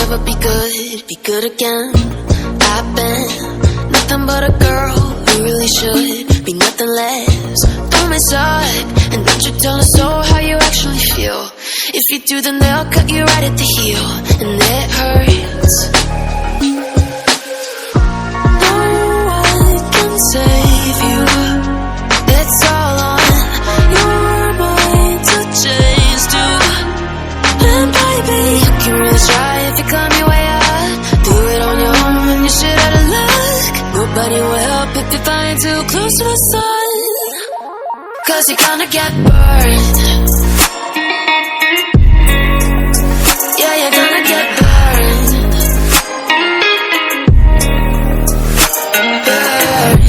never be good again. I've been nothing but a girl who really should be nothing less. Don't mess up, and don't you tell us so how you actually feel. If you do, then they'll cut you right at the heel, and it hurts. No one can save you. It's all on your mind to change too. And baby, you can really try if you climb your way up. Do it on your own when you're shit out of luck. Nobody will help if you're flying too close to the sun. 'Cause you're gonna get burned. Yeah, you're gonna get burned. Burned.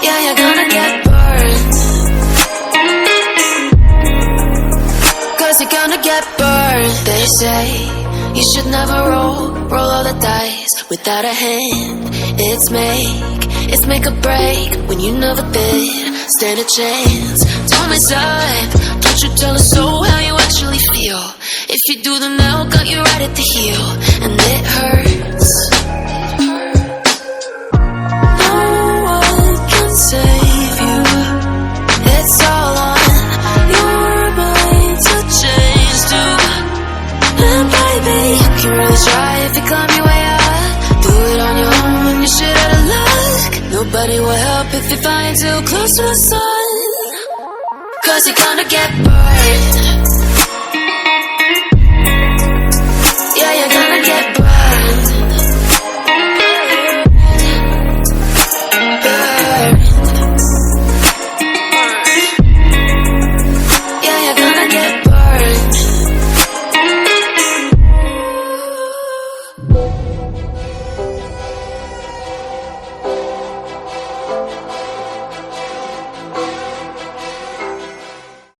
Yeah, you're gonna get burned. 'Cause you're gonna get burned. They say you should never roll all the dice without a hand. It's make or break when you never did stand a chance. Don't mess up, don't you tell us so how you actually feel. If you do, then they'll cut you right at the heel, and it hurts. No one can save you. It's all on your mind to change too. And baby, you can really try if you climb your way up. Do it on your own when you're shit out of luck. Nobody will help if you're flying too close to the sun. 'Cause you're gonna get burned.